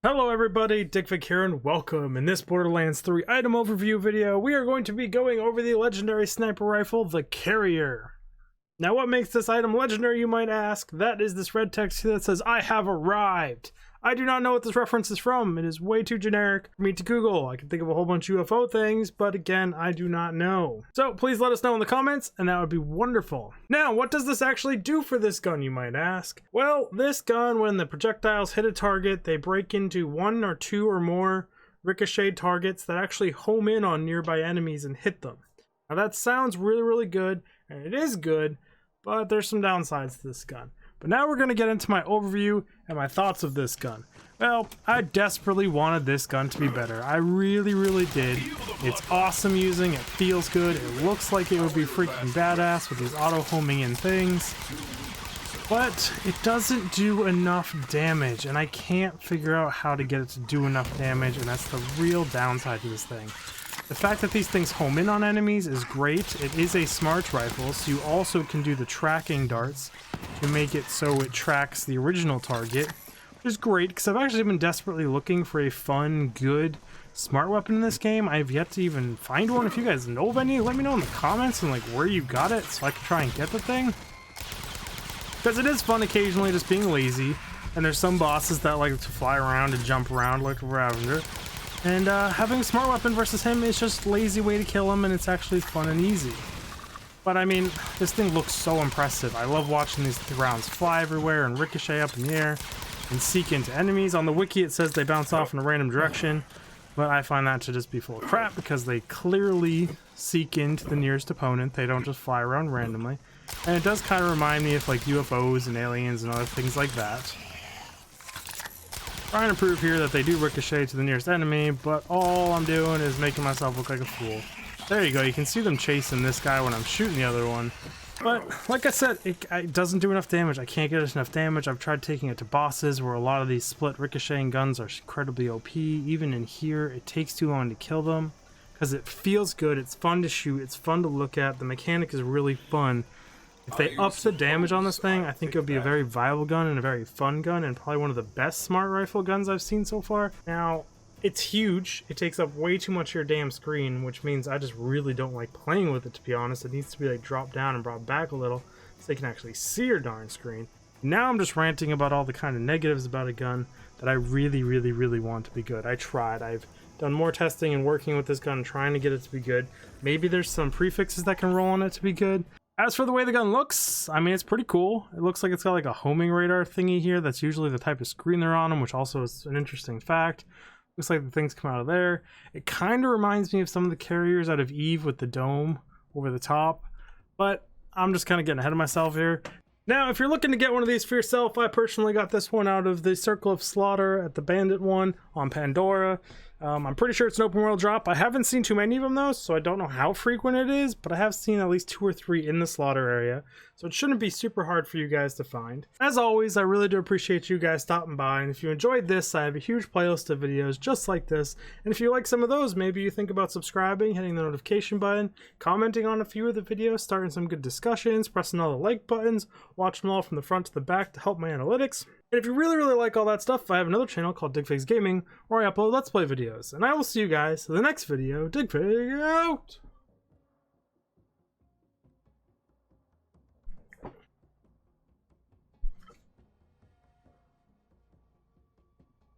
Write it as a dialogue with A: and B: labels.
A: Hello everybody, Digfig here and welcome. In this Borderlands 3 item overview video, we are going to be going over the legendary sniper rifle, the Carrier. Now what makes this item legendary, you might ask? That is this red text that says, "I have arrived." I do not know what this reference is from. It is way too generic for me to Google. I can think of a whole bunch of UFO things, but again, I do not know. So please let us know in the comments, and that would be wonderful. Now, what does this actually do for this gun, you might ask? Well, this gun, when the projectiles hit a target, they break into one or two or more ricocheted targets that actually home in on nearby enemies and hit them. Now that sounds really good, and it is good, but there's some downsides to this gun. But now we're going to get into my overview and my thoughts of this gun. Well, I desperately wanted this gun to be better. I really did. It's awesome using, it feels good, it looks like it would be freaking badass with these auto homing in things. But it doesn't do enough damage, and I can't figure out how to get it to do enough damage, and that's the real downside to this thing. The fact that these things home in on enemies is great. It is a smart rifle, so you also can do the tracking darts to make it so it tracks the original target, which is great because I've actually been desperately looking for a fun, good, smart weapon in this game. I've yet to even find one. If you guys know of any, let me know in the comments and like where you got it so I can try and get the thing. Because it is fun occasionally just being lazy, and there's some bosses that like to fly around and jump around like a Ravager. And having a smart weapon versus him is just a lazy way to kill him, and it's actually fun and easy. But I mean, this thing looks so impressive. I love watching these rounds fly everywhere and ricochet up in the air and seek into enemies. On the wiki it says they bounce off in a random direction, but I find that to just be full of crap because they clearly seek into the nearest opponent. They don't just fly around randomly. And it does kind of remind me of like UFOs and aliens and other things like that. Trying to prove here that they do ricochet to the nearest enemy, but all I'm doing is making myself look like a fool. There you go, you can see them chasing this guy when I'm shooting the other one. But like I said, it doesn't do enough damage. I can't get enough damage. I've tried taking it to bosses where a lot of these split ricocheting guns are incredibly OP. Even in here, it takes too long to kill them because it feels good. It's fun to shoot. It's fun to look at. The mechanic is really fun. If they up the damage on this thing, I think it would be a very viable gun and a very fun gun, and probably one of the best smart rifle guns I've seen so far. Now, it's huge. It takes up way too much of your damn screen, which means I just really don't like playing with it, to be honest. It needs to be like dropped down and brought back a little so they can actually see your darn screen. Now I'm just ranting about all the kind of negatives about a gun that I really want to be good. I tried. I've done more testing and working with this gun, trying to get it to be good. Maybe there's some prefixes that can roll on it to be good. As for the way the gun looks, I mean, it's pretty cool. It looks like it's got like a homing radar thingy here. That's usually the type of screen they're on them, which also is an interesting fact. Looks like the things come out of there. It kind of reminds me of some of the carriers out of EVE with the dome over the top, but I'm just kind of getting ahead of myself here. Now, if you're looking to get one of these for yourself, I personally got this one out of the Circle of Slaughter at the Bandit one on Pandora. I'm pretty sure it's an open world drop. I haven't seen too many of them though, so I don't know how frequent it is, but I have seen at least 2 or 3 in the Slaughter area, so it shouldn't be super hard for you guys to find. As always, I really do appreciate you guys stopping by, and if you enjoyed this, I have a huge playlist of videos just like this, and if you like some of those, maybe you think about subscribing, hitting the notification button, commenting on a few of the videos, starting some good discussions, pressing all the like buttons, watching them all from the front to the back to help my analytics. And if you really like all that stuff, I have another channel called Digfig's Gaming, where I upload Let's Play videos. And I will see you guys in the next video. Digfig out!